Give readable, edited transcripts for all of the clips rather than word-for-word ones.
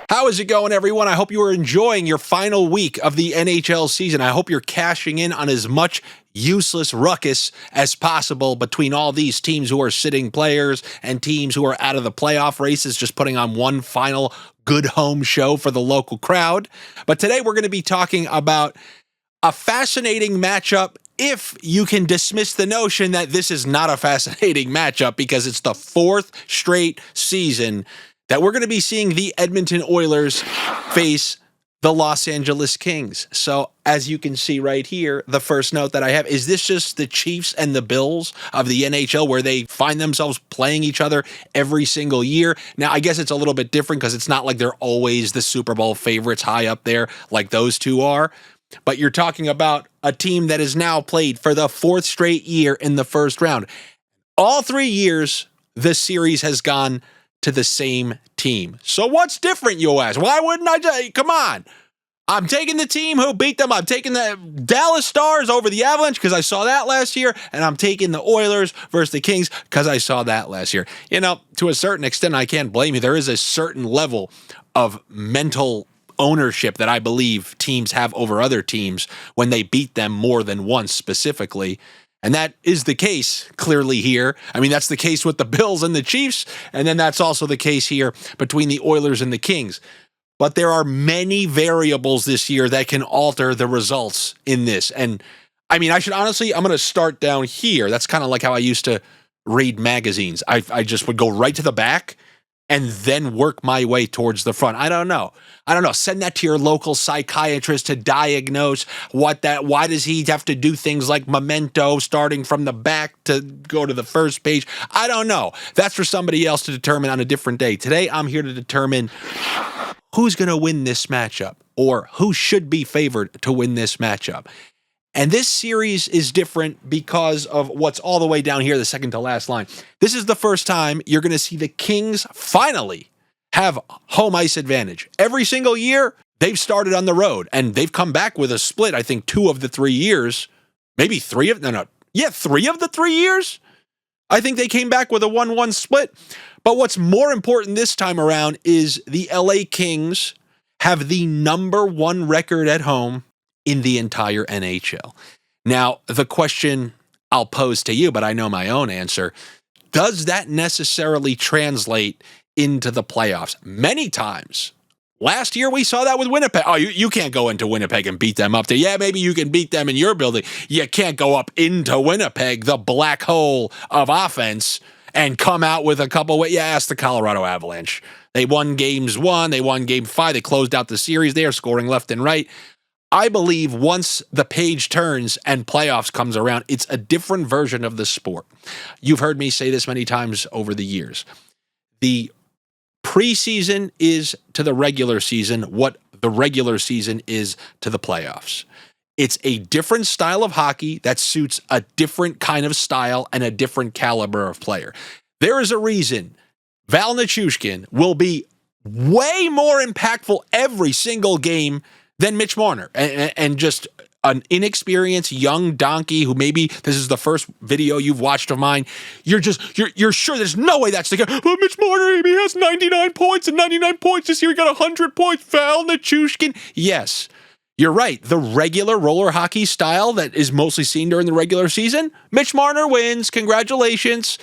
How is it going, everyone? I hope you are enjoying your final week of the NHL season. I hope you're cashing in on as much useless ruckus as possible between all these teams who are sitting players and teams who are out of the playoff races, just putting on one final good home show for the local crowd. But today we're going to be talking about a fascinating matchup, if you can dismiss the notion that this is not a fascinating matchup, because it's the fourth straight season that we're going to be seeing the Edmonton Oilers face the Los Angeles Kings. So as you can see right here, the first note that I have is this just the Chiefs and the Bills of the NHL, where they find themselves playing each other every single year. Now, I guess it's a little bit different because it's not like they're always the Super Bowl favorites high up there like those two are. But you're talking about a team that has now played for the fourth straight year in the first round. All 3 years, this series has gone to the same team. So what's different, you ask? Why wouldn't I? Come on. I'm taking the team who beat them. I'm taking the Dallas Stars over the Avalanche because I saw that last year, and I'm taking the Oilers versus the Kings because I saw that last year. You know, to a certain extent, I can't blame you. There is a certain level of mental ownership that I believe teams have over other teams when they beat them more than once specifically. And that is the case clearly here. I mean, that's the case with the Bills and the Chiefs. And then that's also the case here between the Oilers and the Kings. But there are many variables this year that can alter the results in this. And I mean, I'm going to start down here. That's kind of like how I used to read magazines. I just would go right to the back and then work my way towards the front. I don't know. Send that to your local psychiatrist to diagnose why does he have to do things like memento starting from the back to go to the first page? I don't know. That's for somebody else to determine on a different day. Today, I'm here to determine who's going to win this matchup or who should be favored to win this matchup. And this series is different because of what's all the way down here, the second to last line. This is the first time you're going to see the Kings finally have home ice advantage. Every single year, they've started on the road, and they've come back with a split, I think, 2 of the 3 years. Maybe 3 of the 3 years. I think they came back with a 1-1 split. But what's more important this time around is the LA Kings have the number 1 record at home in the entire NHL. Now, the question I'll pose to you, but I know my own answer, does that necessarily translate into the playoffs? Many times. Last year, we saw that with Winnipeg. Oh, you can't go into Winnipeg and beat them up there. Yeah, maybe you can beat them in your building. You can't go up into Winnipeg, the black hole of offense, and come out with a couple. Yeah, ask the Colorado Avalanche. They won games 1. They won game 5. They closed out the series. They are scoring left and right. I believe once the page turns and playoffs comes around, it's a different version of the sport. You've heard me say this many times over the years. The preseason is to the regular season what the regular season is to the playoffs. It's a different style of hockey that suits a different kind of style and a different caliber of player. There is a reason Val Nichushkin will be way more impactful every single game than Mitch Marner, and just an inexperienced young donkey who maybe this is the first video you've watched of mine. You're sure there's no way that's the guy. But Mitch Marner, he has 99 points and 99 points this year. He got 100 points. Val Nichushkin. Yes, you're right. The regular roller hockey style that is mostly seen during the regular season, Mitch Marner wins. Congratulations.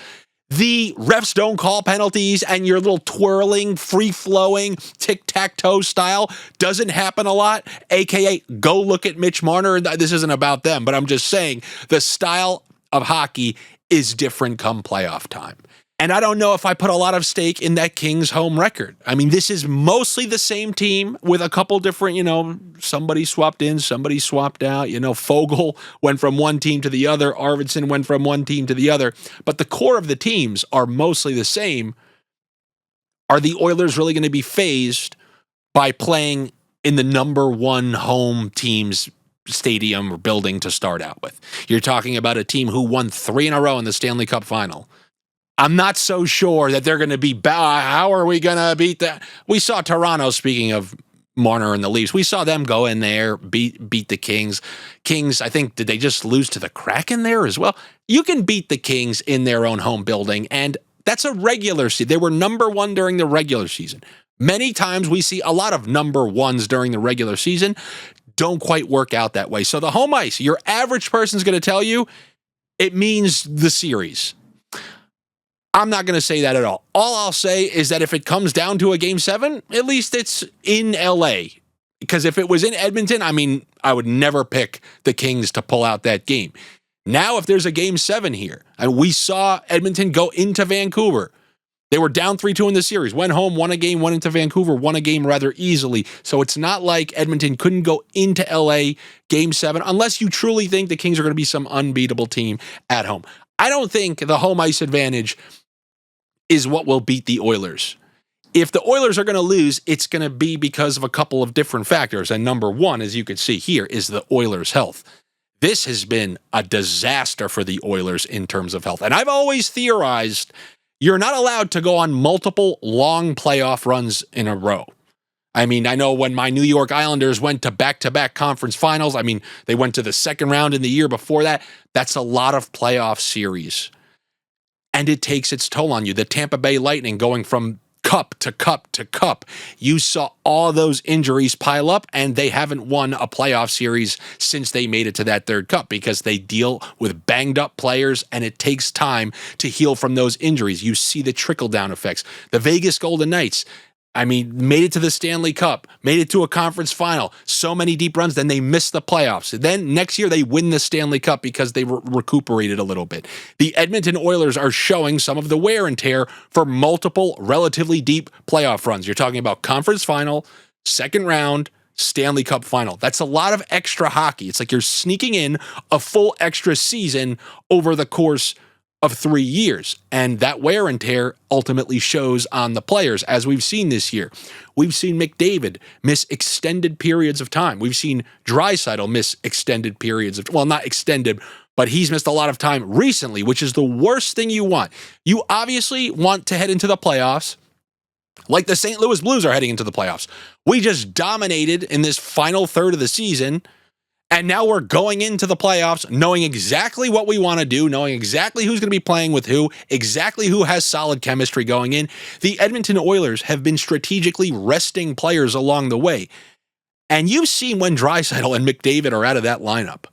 The refs don't call penalties and your little twirling, free-flowing, tic-tac-toe style doesn't happen a lot, a.k.a. go look at Mitch Marner. This isn't about them, but I'm just saying the style of hockey is different come playoff time. And I don't know if I put a lot of stake in that Kings home record. I mean, this is mostly the same team with a couple different, somebody swapped in, somebody swapped out. Fogle went from one team to the other. Arvidsson went from one team to the other. But the core of the teams are mostly the same. Are the Oilers really going to be fazed by playing in the number 1 home team's stadium or building to start out with? You're talking about a team who won 3 in a row in the Stanley Cup final. I'm not so sure that they're going to be, how are we going to beat that? We saw Toronto, speaking of Marner and the Leafs, we saw them go in there, beat the Kings. Kings, I think, did they just lose to the Kraken there as well? You can beat the Kings in their own home building, and that's a regular season. They were number 1 during the regular season. Many times we see a lot of number ones during the regular season don't quite work out that way. So the home ice, your average person's going to tell you it means the series. I'm not going to say that at all. All I'll say is that if it comes down to a game 7, at least it's in LA. Because if it was in Edmonton, I would never pick the Kings to pull out that game. Now, if there's a game 7 here, and we saw Edmonton go into Vancouver, they were down 3-2 in the series, went home, won a game, went into Vancouver, won a game rather easily. So it's not like Edmonton couldn't go into LA game 7 unless you truly think the Kings are going to be some unbeatable team at home. I don't think the home ice advantage is what will beat the Oilers. If the Oilers are going to lose, it's going to be because of a couple of different factors. And number one, as you can see here, is the Oilers' health. This has been a disaster for the Oilers in terms of health. And I've always theorized you're not allowed to go on multiple long playoff runs in a row. I know when my New York Islanders went to back-to-back conference finals, they went to the second round in the year before that. That's a lot of playoff series. And it takes its toll on you. The Tampa Bay Lightning going from cup to cup to cup. You saw all those injuries pile up, and they haven't won a playoff series since they made it to that third cup because they deal with banged up players, and it takes time to heal from those injuries. You see the trickle-down effects. The Vegas Golden Knights, made it to the Stanley Cup, made it to a conference final, so many deep runs, then they missed the playoffs. Then next year they win the Stanley Cup because they recuperated a little bit. The Edmonton Oilers are showing some of the wear and tear for multiple relatively deep playoff runs. You're talking about conference final, second round, Stanley Cup final. That's a lot of extra hockey. It's like you're sneaking in a full extra season over the course of 3 years. And that wear and tear ultimately shows on the players, as we've seen this year. We've seen McDavid miss extended periods of time. We've seen Draisaitl miss extended periods of, well, not extended, but he's missed a lot of time recently, which is the worst thing you want. You obviously want to head into the playoffs like the St. Louis Blues are heading into the playoffs. We just dominated in this final third of the season, and now we're going into the playoffs knowing exactly what we want to do, knowing exactly who's going to be playing with who, exactly who has solid chemistry going in. The Edmonton Oilers have been strategically resting players along the way. And you've seen when Draisaitl and McDavid are out of that lineup.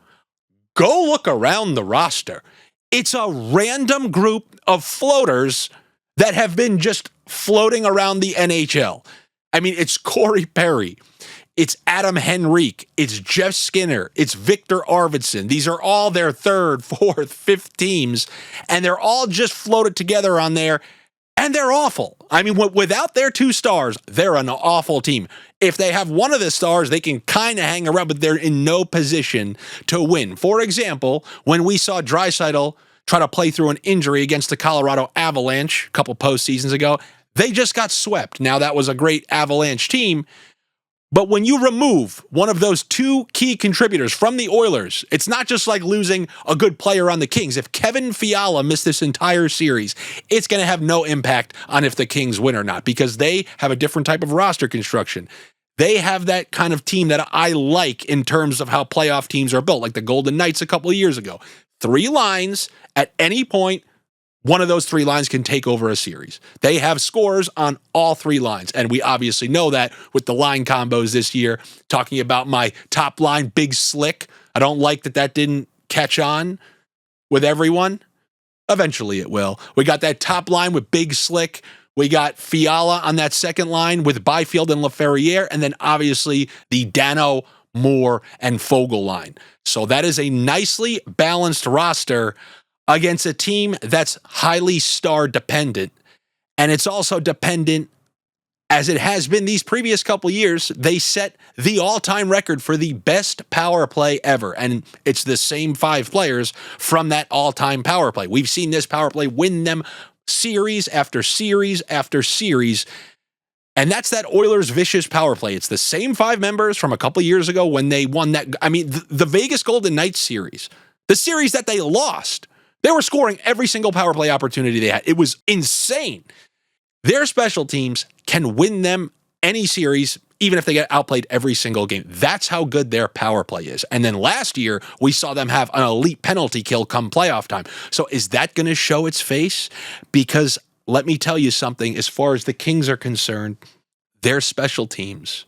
Go look around the roster. It's a random group of floaters that have been just floating around the NHL. It's Corey Perry. It's Adam Henrique. It's Jeff Skinner. It's Victor Arvidsson. These are all their third, fourth, fifth teams, and they're all just floated together on there, and they're awful. Without their 2 stars, they're an awful team. If they have one of the stars, they can kind of hang around, but they're in no position to win. For example, when we saw Draisaitl try to play through an injury against the Colorado Avalanche a couple postseasons ago, they just got swept. Now, that was a great Avalanche team, but when you remove one of those 2 key contributors from the Oilers, it's not just like losing a good player on the Kings. If Kevin Fiala missed this entire series, it's going to have no impact on if the Kings win or not because they have a different type of roster construction. They have that kind of team that I like in terms of how playoff teams are built, like the Golden Knights a couple of years ago. 3 lines at any point. One of those 3 lines can take over a series. They have scores on all 3 lines, and we obviously know that with the line combos this year. Talking about my top line, Big Slick. I don't like that didn't catch on with everyone. Eventually it will. We got that top line with Big Slick. We got Fiala on that second line with Byfield and Laferriere, and then obviously the Dano, Moore, and Fogle line. So that is a nicely balanced roster against a team that's highly star dependent. And it's also dependent, as it has been these previous couple years, they set the all-time record for the best power play ever. And it's the same 5 players from that all-time power play. We've seen this power play win them series after series after series. And that's that Oilers vicious power play. It's the same 5 members from a couple years ago when they won that. The Vegas Golden Knights series, the series that they lost, they were scoring every single power play opportunity they had. It was insane. Their special teams can win them any series, even if they get outplayed every single game. That's how good their power play is. And then last year, we saw them have an elite penalty kill come playoff time. So is that going to show its face? Because let me tell you something, as far as the Kings are concerned, their special teams,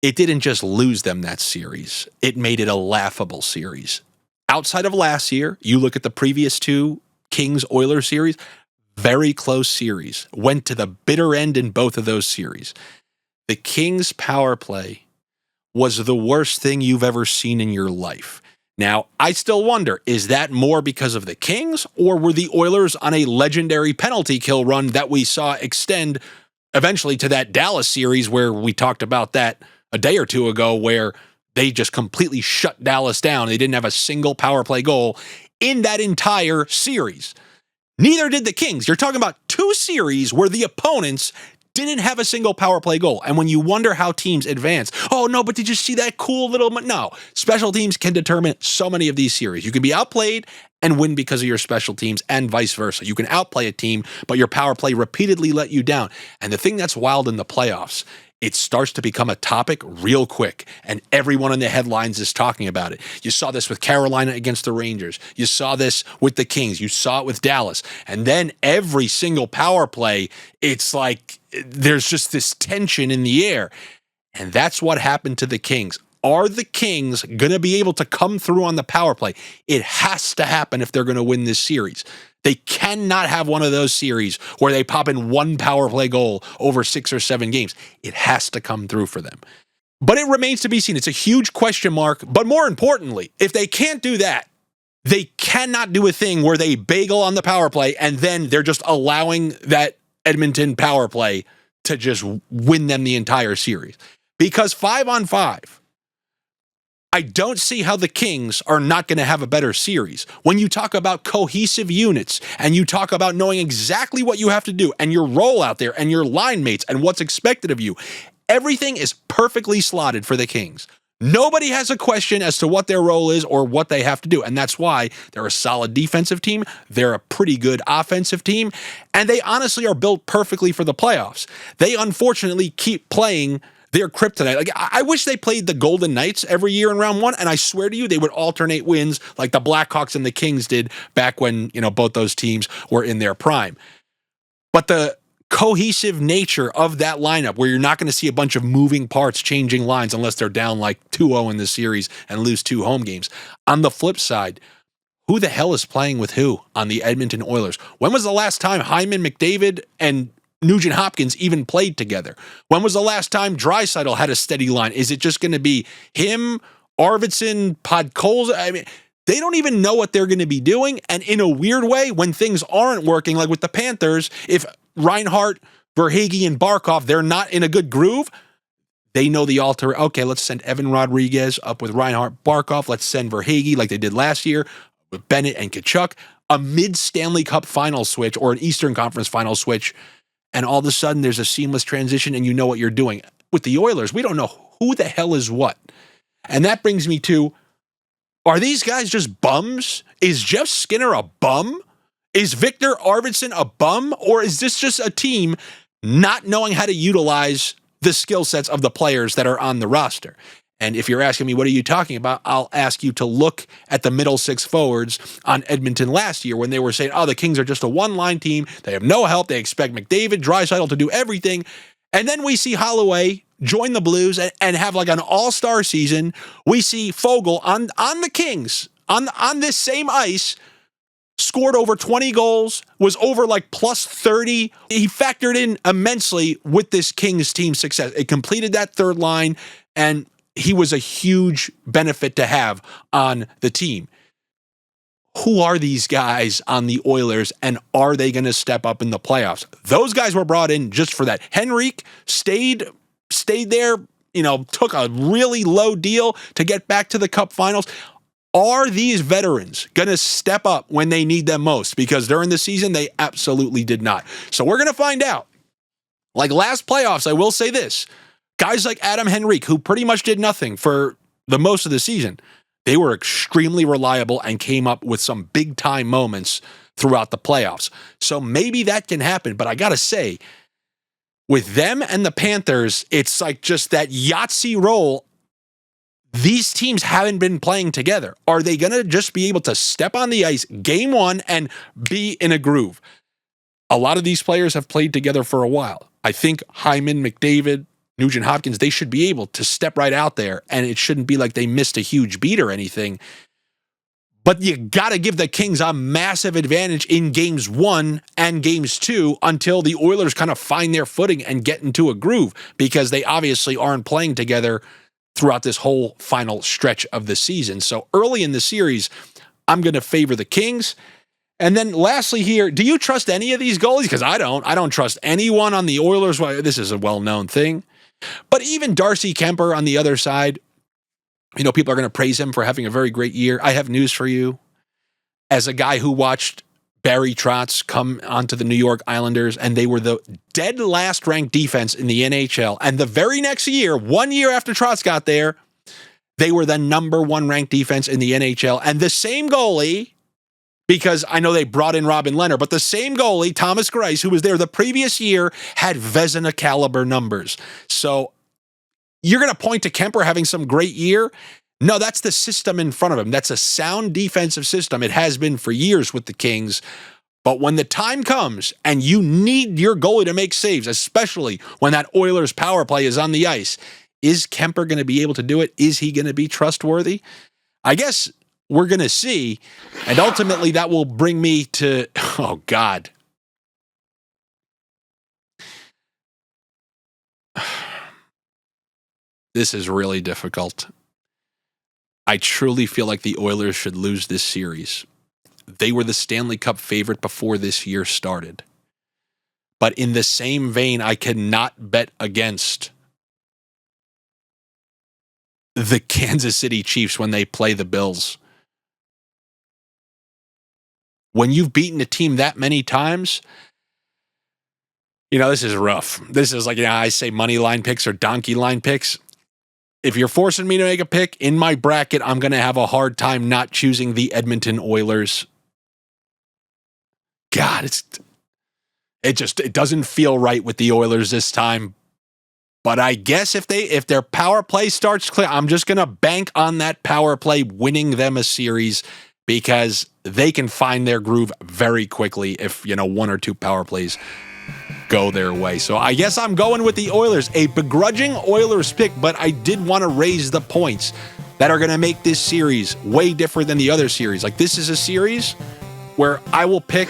it didn't just lose them that series. It made it a laughable series. Outside of last year, you look at the previous two Kings-Oilers series, very close series. Went to the bitter end in both of those series. The Kings' power play was the worst thing you've ever seen in your life. Now, I still wonder, is that more because of the Kings, or were the Oilers on a legendary penalty kill run that we saw extend eventually to that Dallas series where we talked about that a day or two ago, where they just completely shut Dallas down. They didn't have a single power play goal in that entire series. Neither did the Kings. You're talking about two series where the opponents didn't have a single power play goal. And when you wonder how teams advance, oh no, but did you see that cool little... No, special teams can determine so many of these series. You can be outplayed and win because of your special teams, and vice versa. You can outplay a team, but your power play repeatedly let you down. And the thing that's wild in the playoffs, it starts to become a topic real quick, and everyone in the headlines is talking about it. You saw this with Carolina against the Rangers. You saw this with the Kings. You saw it with Dallas. And then every single power play, it's like there's just this tension in the air. And that's what happened to the Kings. Are the Kings going to be able to come through on the power play? It has to happen if they're going to win this series. They cannot have one of those series where they pop in one power play goal over 6 or 7 games. It has to come through for them. But it remains to be seen. It's a huge question mark. But more importantly, if they can't do that, they cannot do a thing where they bagel on the power play and then they're just allowing that Edmonton power play to just win them the entire series. Because 5-on-5, I don't see how the Kings are not going to have a better series. When you talk about cohesive units and you talk about knowing exactly what you have to do and your role out there and your line mates and what's expected of you, everything is perfectly slotted for the Kings. Nobody has a question as to what their role is or what they have to do. And that's why they're a solid defensive team. They're a pretty good offensive team. And they honestly are built perfectly for the playoffs. They unfortunately keep playing their kryptonite. Like, I wish they played the Golden Knights every year in round one, and I swear to you, they would alternate wins like the Blackhawks and the Kings did back when, both those teams were in their prime. But the cohesive nature of that lineup, where you're not going to see a bunch of moving parts changing lines unless they're down like 2-0 in the series and lose 2 home games. On the flip side, who the hell is playing with who on the Edmonton Oilers? When was the last time Hyman, McDavid, and Nugent Hopkins even played together? When was the last time Draisaitl had a steady line? Is it just going to be him, Arvidsson, Podkolzin? I mean, they don't even know what they're going to be doing. And in a weird way, when things aren't working, like with the Panthers, if Reinhart, Verhaeghe, and Barkov, they're not in a good groove, they know the alter. Okay, let's send Evan Rodriguez up with Reinhart, Barkov. Let's send Verhaeghe like they did last year with Bennett and Tkachuk. A mid-Stanley Cup final switch or an Eastern Conference final switch, and all of a sudden there's a seamless transition and you know what you're doing. With the Oilers, we don't know who the hell is what. And that brings me to, are these guys just bums? Is Jeff Skinner a bum? Is Victor Arvidsson a bum? Or is this just a team not knowing how to utilize the skill sets of the players that are on the roster? And if you're asking me, what are you talking about? I'll ask you to look at the middle 6 forwards on Edmonton last year when they were saying, oh, the Kings are just a one-line team. They have no help. They expect McDavid, Draisaitl to do everything. And then we see Holloway join the Blues and have like an all-star season. We see Foegele on the Kings, on this same ice, scored over 20 goals, was over like plus 30. He factored in immensely with this Kings team success. It completed that third line, and he was a huge benefit to have on the team. Who are these guys on the Oilers, and are they going to step up in the playoffs? Those guys were brought in just for that. Henrique stayed there, took a really low deal to get back to the Cup Finals. Are these veterans going to step up when they need them most? Because during the season, they absolutely did not. So we're going to find out. Like last playoffs, I will say this. Guys like Adam Henrique, who pretty much did nothing for the most of the season, they were extremely reliable and came up with some big-time moments throughout the playoffs. So maybe that can happen. But I got to say, with them and the Panthers, it's like just that Yahtzee roll. These teams haven't been playing together. Are they going to just be able to step on the ice game one and be in a groove? A lot of these players have played together for a while. I think Hyman, McDavid, Nugent Hopkins, they should be able to step right out there, and it shouldn't be like they missed a huge beat or anything. But you got to give the Kings a massive advantage in games 1 and games 2 until the Oilers kind of find their footing and get into a groove, because they obviously aren't playing together throughout this whole final stretch of the season. So early in the series, I'm going to favor the Kings. And then lastly here, do you trust any of these goalies? Because I don't. I don't trust anyone on the Oilers. This is a well-known thing. But even Darcy Kemper on the other side, people are going to praise him for having a very great year. I have news for you. As a guy who watched Barry Trotz come onto the New York Islanders, and they were the dead last ranked defense in the NHL. And the very next year, 1 year after Trotz got there, they were the number 1 ranked defense in the NHL. And the same goalie, because I know they brought in Robin Leonard, but the same goalie, Thomas Greiss, who was there the previous year, had Vezina caliber numbers. So you're going to point to Kemper having some great year? No, that's the system in front of him. That's a sound defensive system. It has been for years with the Kings. But when the time comes and you need your goalie to make saves, especially when that Oilers power play is on the ice, is Kemper going to be able to do it? Is he going to be trustworthy? I guess we're going to see. And ultimately, that will bring me to, oh, God. This is really difficult. I truly feel like the Oilers should lose this series. They were the Stanley Cup favorite before this year started. But in the same vein, I cannot bet against the Kansas City Chiefs when they play the Bills. When you've beaten a team that many times, this is rough. This is like, I say money line picks or donkey line picks. If you're forcing me to make a pick in my bracket, I'm going to have a hard time not choosing the Edmonton Oilers. God, it doesn't feel right with the Oilers this time. But I guess if their power play starts clear, I'm just going to bank on that power play winning them a series, because they can find their groove very quickly if, 1 or 2 power plays go their way. So I guess I'm going with the Oilers, a begrudging Oilers pick, but I did want to raise the points that are going to make this series way different than the other series. Like, this is a series where I will pick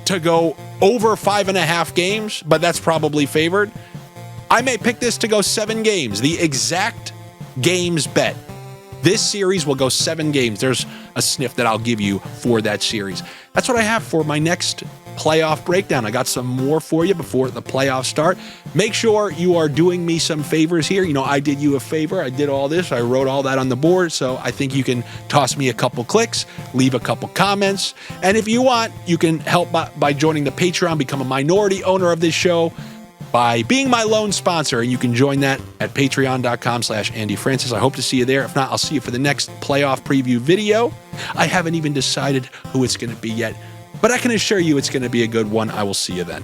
to go over 5.5 games, but that's probably favored. I may pick this to go 7 games, the exact games bet. This series will go 7 games. There's a sniff that I'll give you for that series. That's what I have for my next playoff breakdown. I got some more for you before the playoffs start. Make sure you are doing me some favors here. I did you a favor. I did all this. I wrote all that on the board. So I think you can toss me a couple clicks, leave a couple comments. And if you want, you can help by joining the Patreon, become a minority owner of this show by being my lone sponsor. And you can join that at patreon.com/Andy Francess. I hope to see you there. If not, I'll see you for the next playoff preview video. I haven't even decided who it's going to be yet, but I can assure you it's going to be a good one. I will see you then.